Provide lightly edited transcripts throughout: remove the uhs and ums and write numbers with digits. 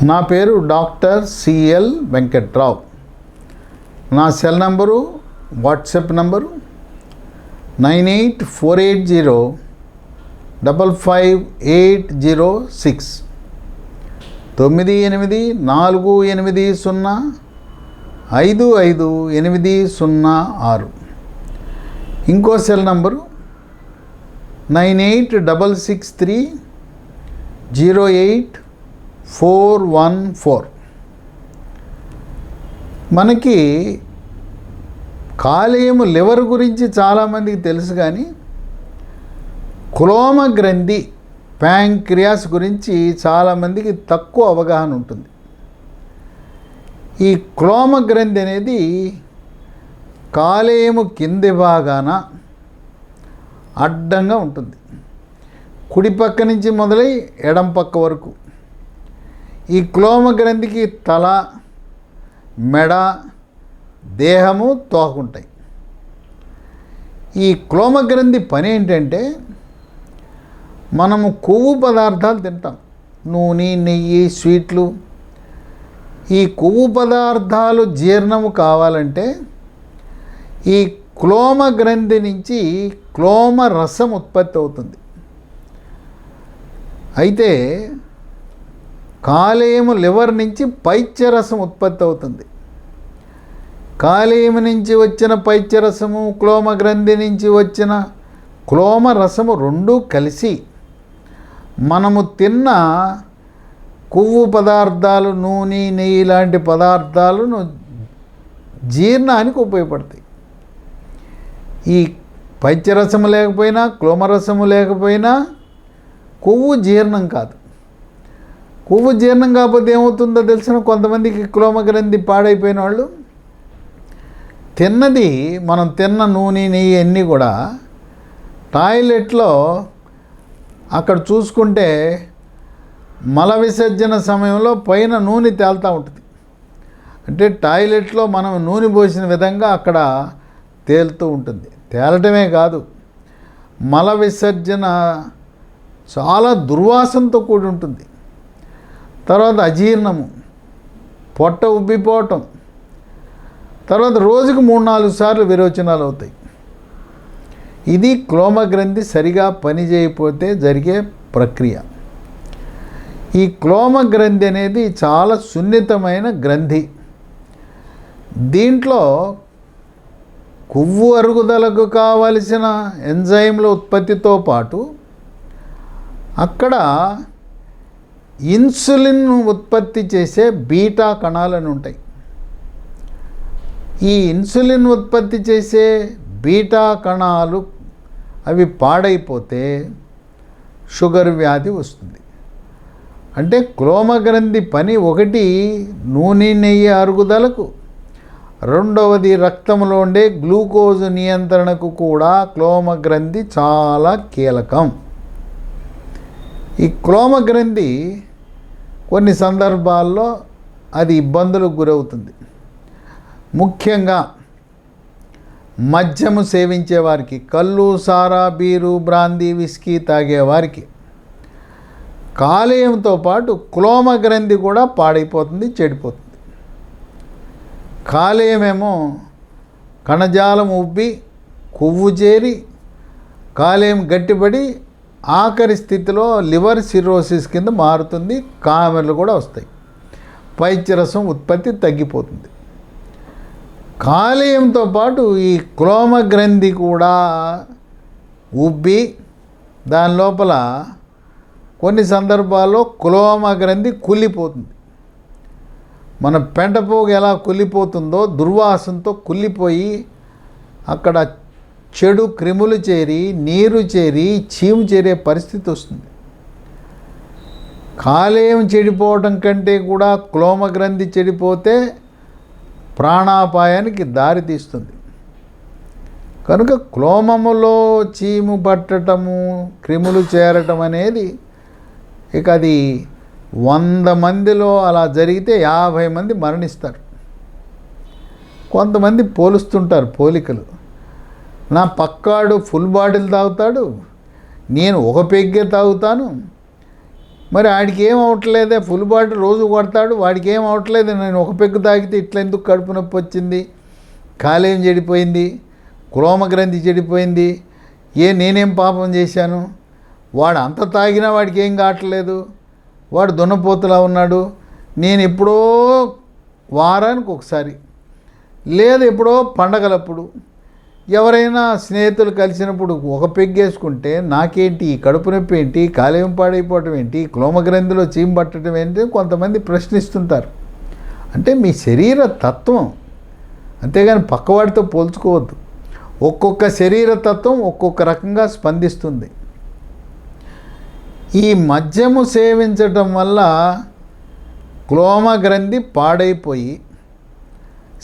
నా పేరు doctor CL Venkatrao. నా సెల్ నంబరు వాట్సాప్ నంబరు 9848055806 9848055806. ఇంకో సెల్ నంబరు 9866308414. మనకి కాలేయము లివర్ గురించి చాలామందికి తెలుసు, కానీ క్లోమ గ్రంథి ప్యాంక్రియాస్ గురించి చాలామందికి తక్కువ అవగాహన ఉంటుంది. ఈ క్లోమ గ్రంథి అనేది కాలేయము కింది భాగాన అడ్డంగా ఉంటుంది. కుడి పక్క నుంచి మొదలై ఎడం పక్క వరకు. ఈ క్లోమ గ్రంథికి తల, మెడ, దేహము, తోకుంటాయి. ఈ క్లోమ గ్రంథి పని ఏంటంటే, మనము కొవ్వు పదార్థాలు తింటాం, నూనె, నెయ్యి, స్వీట్లు. ఈ కొవ్వు పదార్థాలు జీర్ణము కావాలంటే ఈ క్లోమ గ్రంథి నుంచి క్లోమ రసం ఉత్పత్తి అవుతుంది. అయితే కాలేయము లివర్ నుంచి పైత్యరసం ఉత్పత్తి అవుతుంది. కాలేయము నుంచి వచ్చిన పైత్యరసము, క్లోమ గ్రంథి నుంచి వచ్చిన క్లోమ రసము రెండూ కలిసి మనము తిన్న కొవ్వు పదార్థాలు, నూనె, నెయ్యి లాంటి పదార్థాలను జీర్ణానికి ఉపయోగపడతాయి. ఈ పైత్యరసము లేకపోయినా, క్లోమరసము లేకపోయినా కొవ్వు జీర్ణం కాదు. కొవ్వు జీర్ణం కాకపోతే ఏమవుతుందో తెలిసిన కొంతమందికి క్లోమ గ్రంథి పాడైపోయిన వాళ్ళు తిన్నది, మనం తిన్న నూనె, నెయ్యి అన్నీ కూడా టాయిలెట్లో అక్కడ చూసుకుంటే మల విసర్జన సమయంలో పైన నూనె తేలుతూ ఉంటుంది. అంటే టాయిలెట్లో మనం నూనె పోసిన విధంగా అక్కడ తేలుతూ ఉంటుంది. తేలటమే కాదు, మల విసర్జన చాలా దుర్వాసనతో కూడి ఉంటుంది. తర్వాత అజీర్ణము, పొట్ట ఉబ్బిపోవటం, తర్వాత రోజుకు 3-4 సార్లు విరోచనాలు అవుతాయి. ఇది క్లోమ గ్రంథి సరిగా పనిచేయకపోతే జరిగే ప్రక్రియ. ఈ క్లోమ గ్రంథి అనేది చాలా సున్నితమైన గ్రంథి. దీంట్లో కొవ్వు అరుగుదలకు కావలసిన ఎంజైమ్ల ఉత్పత్తితో పాటు అక్కడ ఇన్సులిన్ ఉత్పత్తి చేసే బీటా కణాలను ఉంటాయి. ఈ ఇన్సులిన్ ఉత్పత్తి చేసే బీటా కణాలు అవి పాడైపోతే షుగర్ వ్యాధి వస్తుంది. అంటే క్లోమ గ్రంథి పని ఒకటి నూనె, నెయ్యి అరుగుదలకు, రెండవది రక్తంలో ఉండే గ్లూకోజ్ నియంత్రణకు కూడా క్లోమ గ్రంథి చాలా కీలకం. ఈ క్లోమ గ్రంథి కొన్ని సందర్భాల్లో అది ఇబ్బందులకు గురవుతుంది. ముఖ్యంగా మద్యము సేవించేవారికి, కళ్ళు, సారా, బీరు, బ్రాందీ, విస్కీ తాగేవారికి కాలేయంతో పాటు క్లోమ గ్రంథి కూడా పాడైపోతుంది, చెడిపోతుంది. కాలేయమేమో కణజాలం ఉబ్బి కొవ్వు చేరి కాలేయం గట్టిపడి ఆఖరి స్థితిలో లివర్ సిరోసిస్ కింద మారుతుంది. కామెర్లు కూడా వస్తాయి, పైత్యరసం ఉత్పత్తి తగ్గిపోతుంది. కాలేయంతో పాటు ఈ క్లోమ గ్రంథి కూడా ఉబ్బి దాని లోపల కొన్ని సందర్భాల్లో క్లోమ గ్రంథి కుళ్ళిపోతుంది. మన పెంటపోగు ఎలా కుళ్ళిపోతుందో దుర్వాసనతో కుళ్ళిపోయి అక్కడ చెడు క్రిములు చేరి, నీరు చేరి, చీము చేరే పరిస్థితి వస్తుంది. కాలేయం చెడిపోవటం కంటే కూడా క్లోమ గ్రంథి చెడిపోతే ప్రాణాపాయానికి దారి తీస్తుంది. కనుక క్లోమములో చీము పట్టటము, క్రిములు చేరటం అనేది ఇక అది 100 మందిలో అలా జరిగితే 50 మంది మరణిస్తారు. కొంతమంది పోలుస్తుంటారు పోలికలు. నా పక్కాడు ఫుల్ బాటిల్ తాగుతాడు, నేను ఒక పెగ్గే తాగుతాను, మరి వాడికి ఏం అవట్లేదే, ఫుల్ బాటిల్ రోజు కొడతాడు, వాడికి ఏం అవట్లేదు, నేను ఒక పెగ్గు తాగితే ఇట్లా ఎందుకు కడుపు నొప్పి వచ్చింది, కాలేయం చెడిపోయింది, క్లోమ గ్రంథి చెడిపోయింది, నేనేం పాపం చేశాను, వాడు అంత తాగినా వాడికి ఏం కావట్లేదు, వాడు దున్నపోతులా ఉన్నాడు, నేను ఎప్పుడో వారానికి ఒకసారి లేదు ఎప్పుడో పండగలప్పుడు ఎవరైనా స్నేహితులు కలిసినప్పుడు ఒక పెగ్గేసుకుంటే నాకేంటి, ఈ కడుపు నొప్పి ఏంటి, కాలేయం పాడైపోవటం ఏంటి, క్లోమగ్రంథిలో చీము పట్టడం ఏంటి కొంతమంది ప్రశ్నిస్తుంటారు. అంటే మీ శరీర తత్వం, అంతేగాని పక్కవాడితో పోల్చుకోవద్దు. ఒక్కొక్క శరీర తత్వం ఒక్కొక్క రకంగా స్పందిస్తుంది. ఈ మద్యము సేవించటం వల్ల క్లోమగ్రంథి పాడైపోయి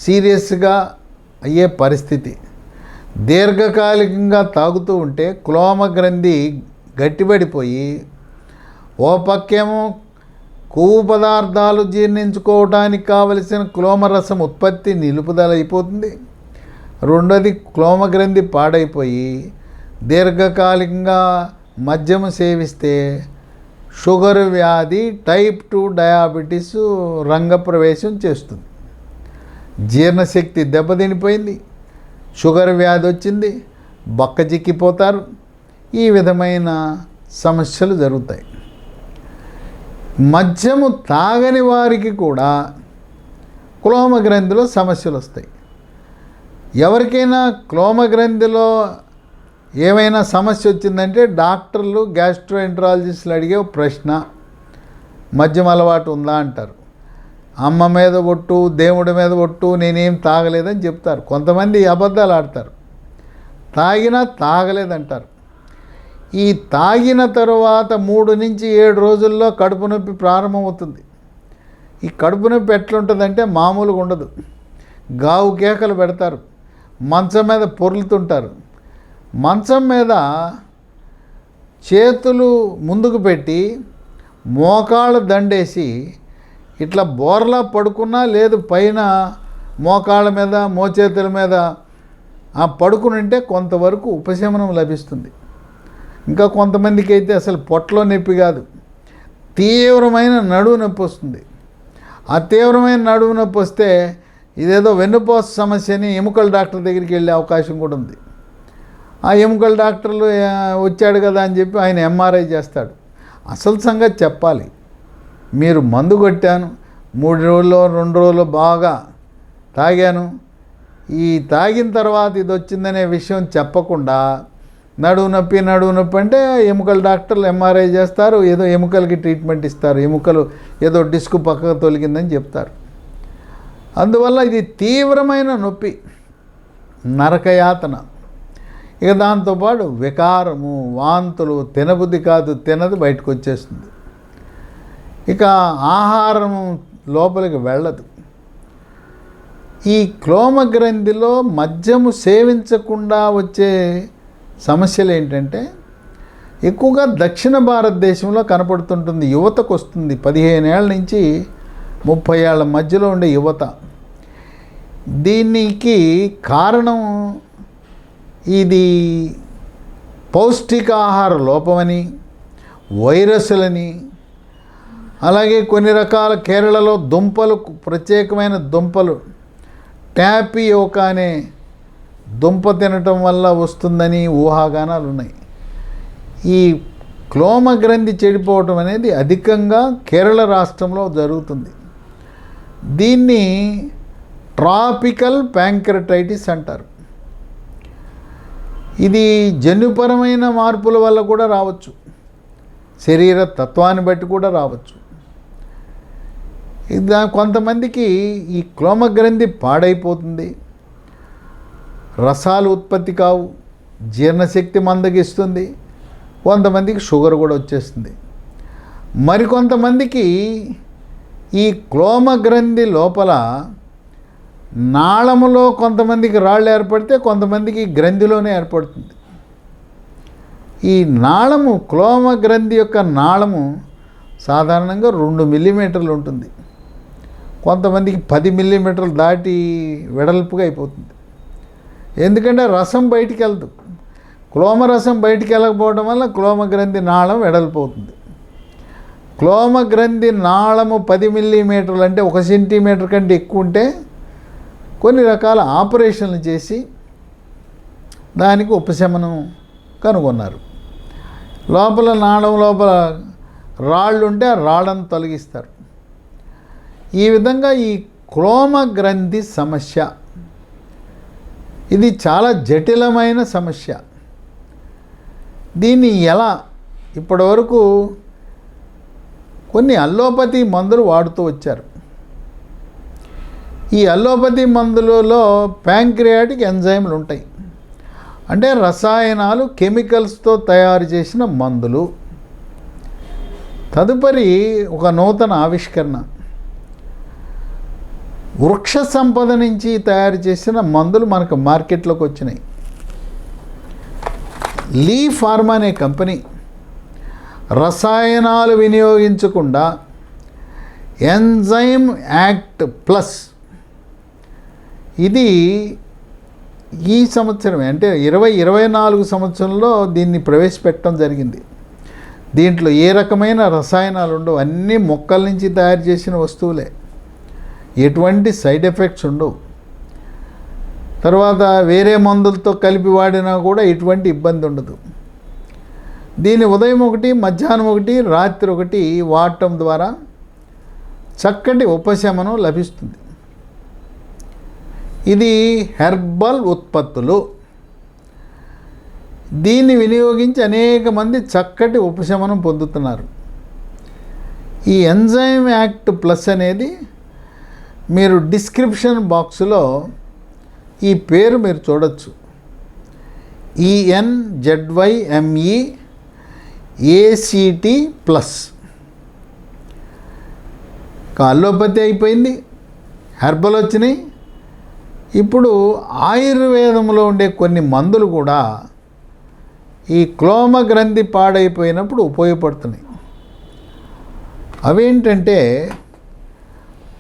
సీరియస్గా అయ్యే పరిస్థితి. దీర్ఘకాలికంగా తాగుతూ ఉంటే క్లోమగ్రంథి గట్టిపడిపోయి ఓ పక్కేమో కొవ్వు పదార్థాలు జీర్ణించుకోవడానికి కావలసిన క్లోమరసం ఉత్పత్తి నిలుపుదల అయిపోతుంది. రెండోది క్లోమగ్రంథి పాడైపోయి దీర్ఘకాలికంగా మద్యము సేవిస్తే షుగర్ వ్యాధి, టైప్ 2 డయాబెటీస్ రంగప్రవేశం చేస్తుంది. జీర్ణశక్తి దెబ్బతినిపోయింది, షుగర్ వ్యాధి వచ్చింది, బక్క చిక్కిపోతారు. ఈ విధమైన సమస్యలు జరుగుతాయి. మద్యము తాగని వారికి కూడా క్లోమగ్రంథిలో సమస్యలు వస్తాయి. ఎవరికైనా క్లోమగ్రంథిలో ఏమైనా సమస్య వచ్చిందంటే డాక్టర్లు, గ్యాస్ట్రోఎంట్రాలజిస్టులు అడిగే ప్రశ్న, మద్యం అలవాటు ఉందా అంటారు. అమ్మ మీద ఒట్టు, దేవుడి మీద ఒట్టు, నేనేం తాగలేదని చెప్తారు. కొంతమంది అబద్ధాలు ఆడతారు, తాగినా తాగలేదంటారు. ఈ తాగిన తరువాత 3 నుంచి 7 రోజుల్లో కడుపు నొప్పి ప్రారంభమవుతుంది. ఈ కడుపు నొప్పి ఎట్లుంటుందంటే మామూలుగా ఉండదు. గావు కేకలు పెడతారు, మంచం మీద పొర్లుతుంటారు. మంచం మీద చేతులు ముందుకు పెట్టి మోకాళ్ళ దండేసి ఇట్లా బోర్లా పడుకున్నా, లేదు పైన మోకాళ్ళ మీద మోచేతుల మీద పడుకుని ఉంటే కొంతవరకు ఉపశమనం లభిస్తుంది. ఇంకా కొంతమందికి అయితే అసలు పొట్టలో నొప్పి కాదు, తీవ్రమైన నడువు నొప్పి వస్తుంది. ఆ తీవ్రమైన నడువు నొప్పి వస్తే ఇదేదో వెన్నుపోస సమస్యని ఎముకల డాక్టర్ దగ్గరికి వెళ్ళే అవకాశం కూడా ఉంది. ఆ ఎముకల డాక్టర్లు వచ్చాడు కదా అని చెప్పి ఆయన ఎంఆర్ఐ చేస్తాడు. అసలు సంగతి చెప్పాలి, మీరు మందు కొట్టాను, 3 రోజుల్లో 2 రోజుల్లో బాగా తాగాను, ఈ తాగిన తర్వాత ఇది వచ్చిందనే విషయం చెప్పకుండా నడువు నొప్పి అంటే ఎముకల డాక్టర్లు ఎంఆర్ఐ చేస్తారు, ఏదో ఎముకలకి ట్రీట్మెంట్ ఇస్తారు, ఎముకలు ఏదో డిస్క్ పక్కకు తొలగిందని చెప్తారు. అందువల్ల ఇది తీవ్రమైన నొప్పి, నరకయాతన. ఇక దాంతోపాటు వికారము, వాంతులు, తినబుద్ధి కాదు, తినది బయటకు వచ్చేస్తుంది. ఇక ఆహారం లోపలికి వెళ్ళదు. ఈ క్లోమగ్రంథిలో మద్యము సేవించకుండా వచ్చే సమస్యలు ఏంటంటే ఎక్కువగా దక్షిణ భారతదేశంలో కనపడుతుంటుంది. యువతకు వస్తుంది, 15 ఏళ్ళ నుంచి 30 ఏళ్ళ మధ్యలో ఉండే యువత. దీనికి కారణం ఇది పౌష్టికాహార లోపమని, వైరస్లని, అలాగే కొన్ని రకాల కేరళలో దుంపలు, ప్రత్యేకమైన దుంపలు, టాపియోకా అనే దుంప తినటం వల్ల వస్తుందని ఊహాగానాలు ఉన్నాయి. ఈ క్లోమగ్రంథి చెడిపోవటం అనేది అధికంగా కేరళ రాష్ట్రంలో జరుగుతుంది. దీన్ని ట్రాపికల్ ప్యాంక్రటైటిస్ అంటారు. ఇది జన్యుపరమైన మార్పుల వల్ల కూడా రావచ్చు, శరీర తత్వాన్ని బట్టి కూడా రావచ్చు. కొంతమందికి ఈ క్లోమగ్రంథి పాడైపోతుంది, రసాలు ఉత్పత్తి కావు, జీర్ణశక్తి మందగిస్తుంది, కొంతమందికి షుగర్ కూడా వచ్చేస్తుంది. మరికొంతమందికి ఈ క్లోమగ్రంథి లోపల నాళములో కొంతమందికి రాళ్ళు ఏర్పడితే కొంతమందికి గ్రంథిలోనే ఏర్పడుతుంది. ఈ నాళము, క్లోమగ్రంథి యొక్క నాళము సాధారణంగా 2 మిల్లీమీటర్లు ఉంటుంది, కొంతమందికి 10 మిల్లీమీటర్లు దాటి వెడల్పుగా అయిపోతుంది. ఎందుకంటే రసం బయటికి వెళ్తుంది, క్లోమరసం బయటికి వెళ్ళకపోవడం వల్ల క్లోమగ్రంథి నాళం వెడల్పోతుంది. క్లోమ గ్రంథి నాళము 10 మిల్లీమీటర్లు అంటే 1 సెంటీమీటర్ కంటే ఎక్కువ ఉంటే కొన్ని రకాల ఆపరేషన్లు చేసి దానికి ఉపశమనం కనుగొన్నారు. లోపల నాళం లోపల రాళ్ళు ఉంటే ఆ రాళ్ళను తొలగిస్తారు. ఈ విధంగా ఈ క్లోమ గ్రంథి సమస్య ఇది చాలా జటిలమైన సమస్య. దీన్ని ఎలా ఇప్పటివరకు కొన్ని అల్లోపతి మందులు వాడుతూ వచ్చారు. ఈ అల్లోపతి మందులలో ప్యాంక్రియాటిక్ ఎంజైమ్లు ఉంటాయి, అంటే రసాయనాలు కెమికల్స్తో తయారు చేసిన మందులు. తదుపరి ఒక నూతన ఆవిష్కరణ, వృక్ష సంపద నుంచి తయారు చేసిన మందులు మనకు మార్కెట్లోకి వచ్చినాయి. లీ ఫార్మా అనే కంపెనీ రసాయనాలు వినియోగించకుండా ఎంజైమ్ యాక్ట్ ప్లస్ ఇది ఈ సంవత్సరమే అంటే 2024 సంవత్సరంలో దీన్ని ప్రవేశపెట్టడం జరిగింది. దీంట్లో ఏ రకమైన రసాయనాలు ఉండవు, అన్నీ మొక్కల నుంచి తయారు చేసిన వస్తువులే, ఎటువంటి సైడ్ ఎఫెక్ట్స్ ఉండవు. తర్వాత వేరే మందులతో కలిపి వాడినా కూడా ఎటువంటి ఇబ్బంది ఉండదు. దీన్ని ఉదయం 1, మధ్యాహ్నం 1, రాత్రి 1 వాడటం ద్వారా చక్కటి ఉపశమనం లభిస్తుంది. ఇది హెర్బల్ ఉత్పత్తులు. దీన్ని వినియోగించి అనేక మంది చక్కటి ఉపశమనం పొందుతున్నారు. ఈ ఎంజైమ్ యాక్ట్ ప్లస్ అనేది మీరు డిస్క్రిప్షన్ బాక్స్లో ఈ పేరు మీరు చూడొచ్చు. ENZYME ACT+. అల్లోపతి అయిపోయింది, హెర్బల్ వచ్చినాయి. ఇప్పుడు ఆయుర్వేదంలో ఉండే కొన్ని మందులు కూడా ఈ క్లోమ గ్రంథి పాడైపోయినప్పుడు ఉపయోగపడుతున్నాయి. అవేంటంటే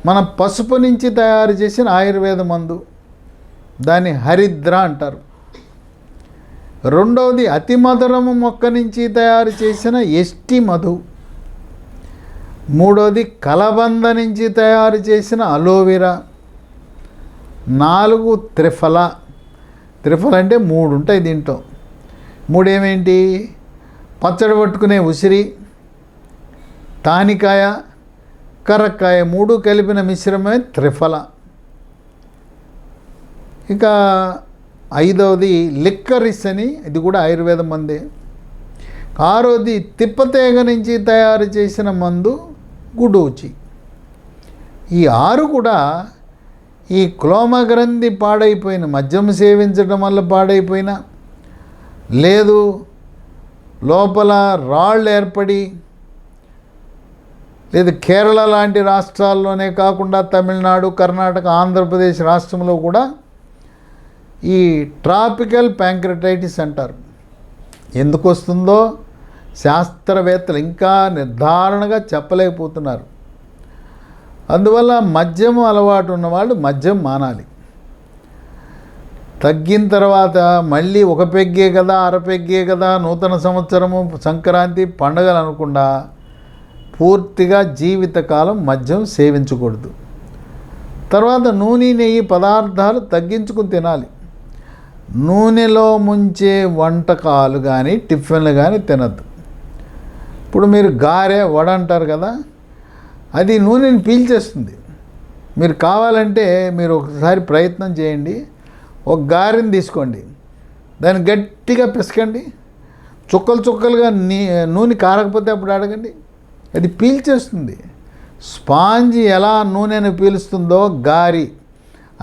మన పసుపు నుంచి తయారు చేసిన ఆయుర్వేద మందు, దాన్ని హరిద్ర అంటారు. రెండవది అతి మధురము మొక్క నుంచి తయారు చేసిన ఎస్టి మధు. మూడవది కలబంద నుంచి తయారు చేసిన అలోవెరా. 4 త్రిఫల. త్రిఫల అంటే 3 ఉంటాయి దీంట్లో. 3 ఏమేంటి? పచ్చడి పట్టుకునే ఉసిరి, తానికాయ, కరక్కాయ 3 కలిపిన మిశ్రమమే త్రిఫల. ఇక 5వది లిక్కరిస్ అని, ఇది కూడా ఆయుర్వేద మందే. 6వది తిప్పతేగ నుంచి తయారు చేసిన మందు గుడూచి. ఈ 6 కూడా ఈ క్లోమ గ్రంథి పాడైపోయిన, మద్యం సేవించడం వల్ల పాడైపోయిన, లేదు లోపల రాళ్ళు ఏర్పడి, లేదు కేరళ లాంటి రాష్ట్రాల్లోనే కాకుండా తమిళనాడు, కర్ణాటక, ఆంధ్రప్రదేశ్ రాష్ట్రంలో కూడా ఈ ట్రాపికల్ ప్యాంక్రటైటిస్ అంటారు. ఎందుకు వస్తుందో శాస్త్రవేత్తలు ఇంకా నిర్ధారణగా చెప్పలేకపోతున్నారు. అందువల్ల మద్యం అలవాటు ఉన్నవాళ్ళు మద్యం మానాలి. తగ్గిన తర్వాత మళ్ళీ 1 పెగ్గే కదా, 1/2 పెగ్గే కదా, నూతన సంవత్సరము, సంక్రాంతి పండుగలు అనకుండా పూర్తిగా జీవితకాలం మద్యం సేవించకూడదు. తర్వాత నూనె, నెయ్యి పదార్థాలు తగ్గించుకుని తినాలి. నూనెలో ముంచే వంటకాలు కానీ టిఫిన్లు కానీ తినద్దు. ఇప్పుడు మీరు గారె, వడ అంటారు కదా, అది నూనెని పీల్చేస్తుంది. మీరు కావాలంటే మీరు ఒకసారి ప్రయత్నం చేయండి. ఒక గారెని తీసుకోండి, దాన్ని గట్టిగా పిసకండి, చుక్కలు చుక్కలుగా నూనె కారకపోతే అప్పుడు అడగండి, అది పీల్చేస్తుంది. స్పాంజ్ ఎలా నూనెను పీలుస్తుందో గారి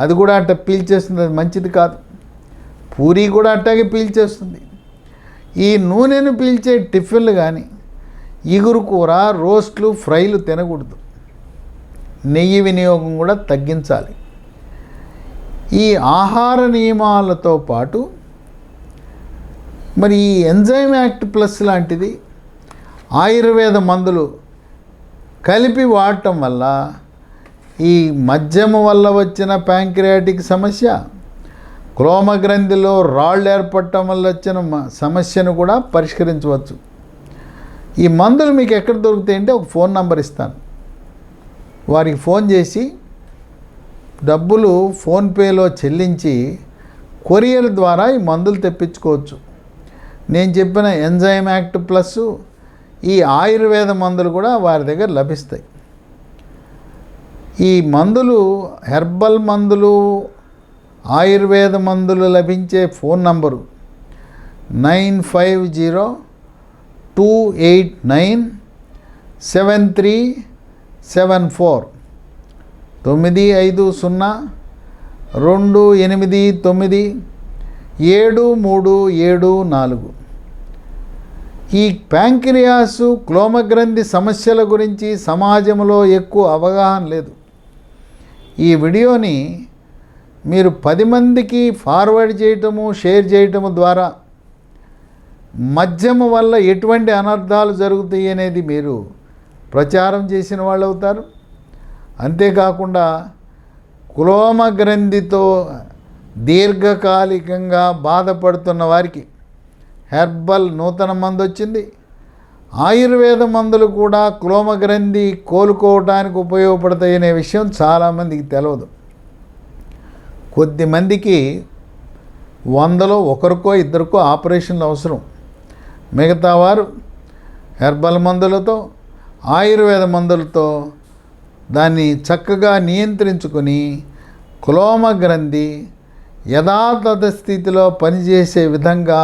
అది కూడా అట్ట పీల్చేస్తుంది, అది మంచిది కాదు. పూరి కూడా అట్టాగే పీల్చేస్తుంది. ఈ నూనెను పీల్చే టిఫిన్లు కానీ, ఇగురు కూర, రోస్ట్లు, ఫ్రైలు తినకూడదు. నెయ్యి వినియోగం కూడా తగ్గించాలి. ఈ ఆహార నియమాలతో పాటు మరి ఈ ఎంజైమ్ యాక్ట్ ప్లస్ లాంటిది ఆయుర్వేద మందులు కలిపి వాడటం వల్ల ఈ మద్యము వల్ల వచ్చిన ప్యాంక్రియాటిక్ సమస్య, క్లోమ గ్రంథిలో రాళ్ళు ఏర్పడటం వల్ల వచ్చిన సమస్యను కూడా పరిష్కరించవచ్చు. ఈ మందులు మీకు ఎక్కడ దొరుకుతాయి అంటే ఒక ఫోన్ నంబర్ ఇస్తాను, వారికి ఫోన్ చేసి డబ్బులు ఫోన్పేలో చెల్లించి కొరియర్ ద్వారా ఈ మందులు తెప్పించుకోవచ్చు. నేను చెప్పిన ఎంజైమ్ యాక్ట్ ప్లస్ ఈ ఆయుర్వేద మందులు కూడా వారి దగ్గర లభిస్తాయి. ఈ మందులు హెర్బల్ మందులు, ఆయుర్వేద మందులు లభించే ఫోన్ నంబరు 9502897374 95028973774. ఈ ప్యాంక్రియాసు క్లోమగ్రంథి సమస్యల గురించి సమాజంలో ఎక్కువ అవగాహన లేదు. ఈ వీడియోని మీరు 10 మందికి ఫార్వర్డ్ చేయటము, షేర్ చేయటము ద్వారా మద్యము వల్ల ఎటువంటి అనర్థాలు జరుగుతాయి అనేది మీరు ప్రచారం చేసిన వాళ్ళు అవుతారు. అంతేకాకుండా క్లోమగ్రంథితో దీర్ఘకాలికంగా బాధపడుతున్న వారికి హెర్బల్ నూతన మందు వచ్చింది. ఆయుర్వేద మందులు కూడా క్లోమగ్రంథి కోలుకోవడానికి ఉపయోగపడతాయనే విషయం చాలామందికి తెలియదు. కొద్దిమందికి 100లో ఒకరికో ఇద్దరికో ఆపరేషన్లు అవసరం. మిగతా వారు హెర్బల్ మందులతో, ఆయుర్వేద మందులతో దాన్ని చక్కగా నియంత్రించుకొని క్లోమగ్రంథి యథాతథ స్థితిలో పనిచేసే విధంగా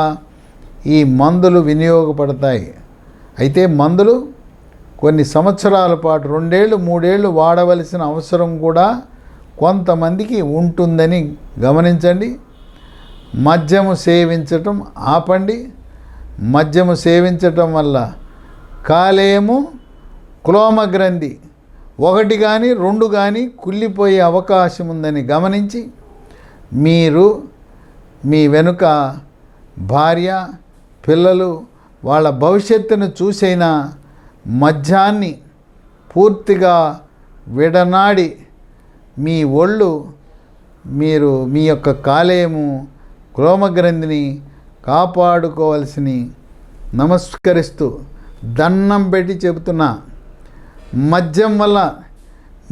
ఈ మందులు వినియోగపడతాయి. అయితే మందులు కొన్ని సంవత్సరాల పాటు 2 ఏళ్ళు 3 ఏళ్ళు వాడవలసిన అవసరం కూడా కొంతమందికి ఉంటుందని గమనించండి. మద్యము సేవించటం ఆపండి. మద్యము సేవించటం వల్ల కాలేయము, క్లోమగ్రంథి 1 కానీ 2 కానీ కుళ్ళిపోయే అవకాశం ఉందని గమనించి మీరు మీ వెనుక భార్య, పిల్లలు వాళ్ళ భవిష్యత్తును చూసైనా మద్యాన్ని పూర్తిగా విడనాడి మీ ఒళ్ళు, మీరు మీ యొక్క కాలేయము, క్లోమగ్రంథిని కాపాడుకోవాల్సిని నమస్కరిస్తూ దండం పెట్టి చెబుతున్నా. మద్యం వల్ల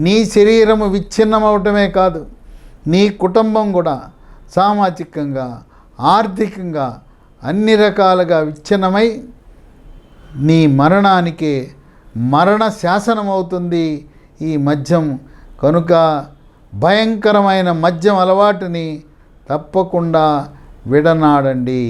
నీ శరీరము విచ్ఛిన్నమవటమే కాదు, నీ కుటుంబం కూడా సామాజికంగా, ఆర్థికంగా అన్ని రకాలుగా విచ్ఛిన్నమై నీ మరణానికే మరణ శాసనమవుతుంది ఈ మద్యం. కనుక భయంకరమైన మద్యం అలవాటుని తప్పకుండా విడనాడండి.